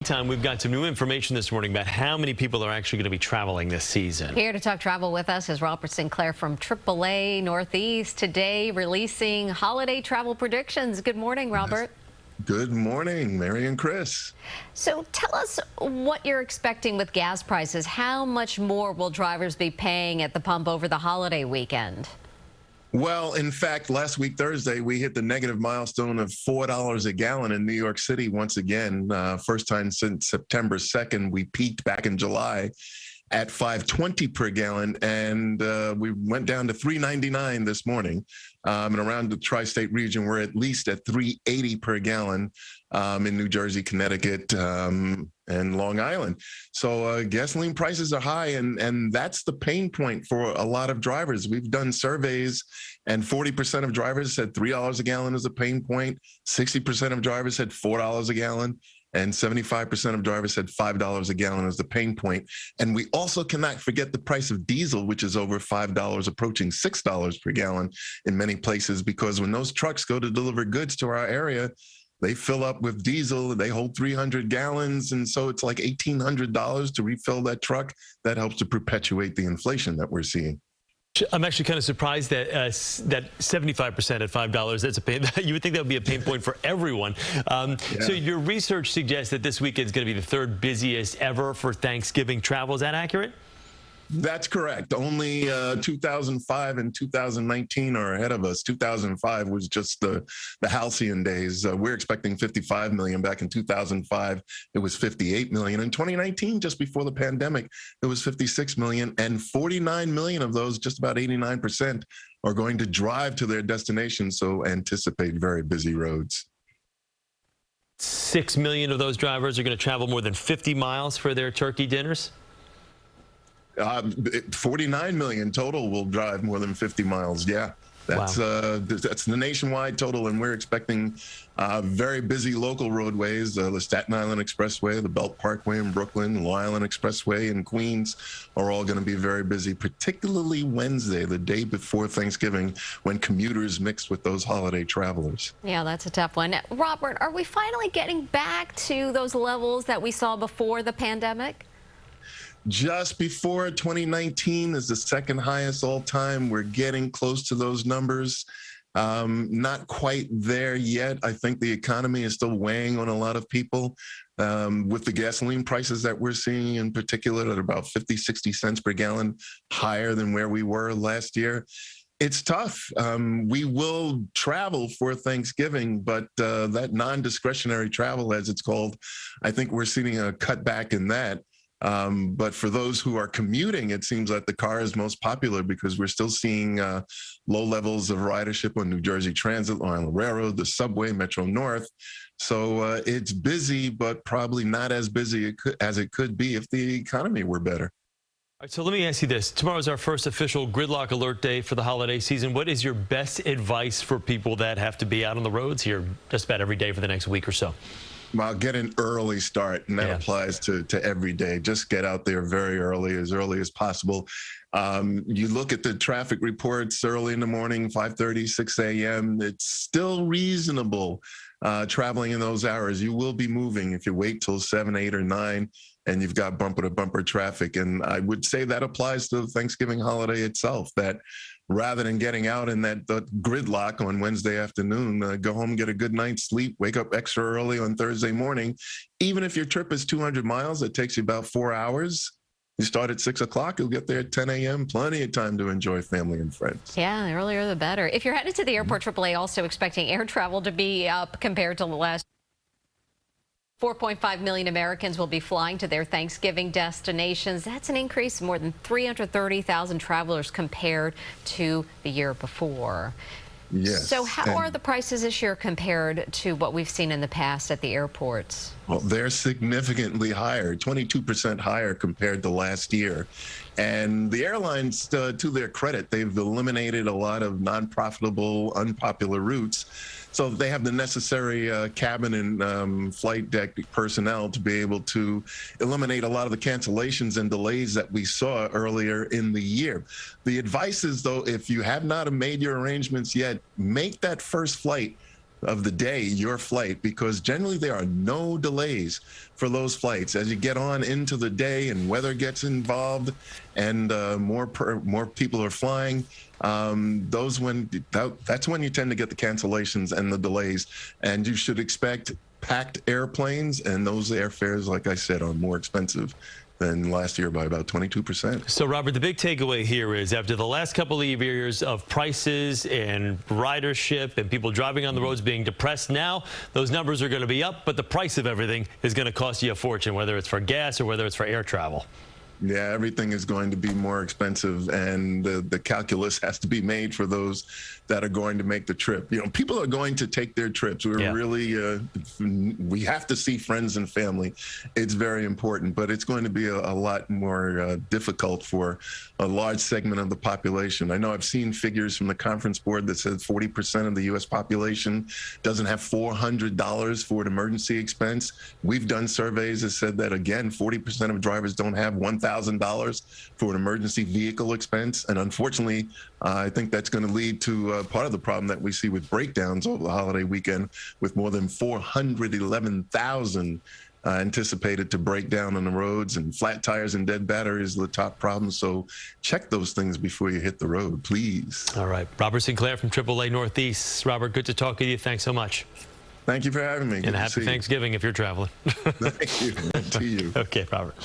We've got some new information this morning about how many people are actually going to be traveling this season. Here to talk travel with us is Robert Sinclair from AAA Northeast, today releasing holiday travel predictions. Good morning, Robert. Good morning, Mary and Chris. So tell us what you're expecting with gas prices. How much more will drivers be paying at the pump over the holiday weekend? Well, in fact, last week, Thursday, we hit the negative milestone of $4 a gallon in New York City once again. First time since September 2nd. We peaked back in July at $5.20 per gallon, and we went down to $3.99 this morning. And around the tri-state region, we're at least at $3.80 per gallon in New Jersey, Connecticut, and Long Island. So gasoline prices are high, and that's the pain point for a lot of drivers. We've done surveys, and 40% of drivers said $3 a gallon is a pain point. 60% of drivers said $4 a gallon. And 75% of drivers said $5 a gallon is the pain point. And we also cannot forget the price of diesel, which is over $5, approaching $6 per gallon in many places, because when those trucks go to deliver goods to our area, they fill up with diesel, they hold 300 gallons, and so it's like $1,800 to refill that truck. That helps to perpetuate the inflation that we're seeing. I'm actually kind of surprised that that 75% at $5, that's a pain. You would think that would be a pain point for everyone. So your research suggests that this weekend is going to be the third busiest ever for Thanksgiving travel. Is that accurate? That's correct. Only 2005 and 2019 are ahead of us. 2005 was just the halcyon days. We're expecting 55 million. Back in 2005, it was 58 million. In 2019, just before the pandemic, it was 56 million, and 49 million of those, just about 89%, are going to drive to their destination. So anticipate very busy roads. 6 million of those drivers are going to travel more than 50 miles for their turkey dinners? 49 million total will drive more than 50 miles. Yeah, that's that's the nationwide total, and we're expecting very busy local roadways. The Staten Island Expressway, the Belt Parkway in Brooklyn, Long Island Expressway in Queens are all going to be very busy, particularly Wednesday, the day before Thanksgiving, when commuters mix with those holiday travelers. Yeah, that's a tough one. Robert, are we finally getting back to those levels that we saw before the pandemic? Just before 2019 is the second highest all time. We're getting close to those numbers. Not quite there yet. I think the economy is still weighing on a lot of people with the gasoline prices that we're seeing in particular at about 50, 60 cents per gallon, higher than where we were last year. It's tough. We will travel for Thanksgiving, but that non-discretionary travel, as it's called, I think we're seeing a cutback in that. But for those who are commuting, it seems like the car is most popular because we're still seeing low levels of ridership on New Jersey Transit, Long Island Railroad, the subway, Metro North. So it's busy, but probably not as busy as it could be if the economy were better. All right, so let me ask you this. Tomorrow is our first official gridlock alert day for the holiday season. What is your best advice for people that have to be out on the roads here just about every day for the next week or so? Well, get an early start, and that applies to every day. Just get out there very early as possible. You look at the traffic reports early in the morning, 5:30, 6 a.m. It's still reasonable traveling in those hours. You will be moving if you wait till 7, 8, or 9, and you've got bumper-to-bumper traffic. And I would say that applies to the Thanksgiving holiday itself, that rather than getting out in that gridlock on Wednesday afternoon, go home, get a good night's sleep, wake up extra early on Thursday morning. Even if your trip is 200 miles, it takes you about 4 hours. You start at 6 o'clock, you'll get there at 10 a.m. Plenty of time to enjoy family and friends. Yeah, the earlier the better. If you're headed to the airport, AAA also expecting air travel to be up compared to the last. 4.5 million Americans will be flying to their Thanksgiving destinations. That's an increase of more than 330,000 travelers compared to the year before. Yes. So how are the prices this year compared to what we've seen in the past at the airports? Well, they're significantly higher, 22% higher compared to last year. And the airlines, to their credit, they've eliminated a lot of non-profitable, unpopular routes. So they have the necessary cabin and flight deck personnel to be able to eliminate a lot of the cancellations and delays that we saw earlier in the year. The advice is, though, if you have not made your arrangements yet, make that first flight of the day your flight, because generally there are no delays for those flights. As you get on into the day and weather gets involved and more people are flying, that's when you tend to get the cancellations and the delays. And you should expect packed airplanes, and those airfares, like I said, are more expensive than last year by about 22%. So, Robert, the big takeaway here is after the last couple of years of prices and ridership and people driving on the roads being depressed, now those numbers are going to be up, but the price of everything is going to cost you a fortune, whether it's for gas or whether it's for air travel. Yeah, everything is going to be more expensive, and the calculus has to be made for those that are going to make the trip. You know, people are going to take their trips. We're really, we have to see friends and family. It's very important, but it's going to be a lot more difficult for a large segment of the population. I know I've seen figures from the conference board that says 40% of the U.S. population doesn't have $400 for an emergency expense. We've done surveys that said that, again, 40% of drivers don't have $1,000 for an emergency vehicle expense. And unfortunately, I think that's going to lead to part of the problem that we see with breakdowns over the holiday weekend, with more than 411,000 anticipated to break down on the roads, and flat tires and dead batteries are the top problems. So check those things before you hit the road, please. All right. Robert Sinclair from AAA Northeast. Robert, good to talk with you. Thanks so much. Thank you for having me. And happy Thanksgiving if you're traveling. Thank you. To you. Okay, Robert.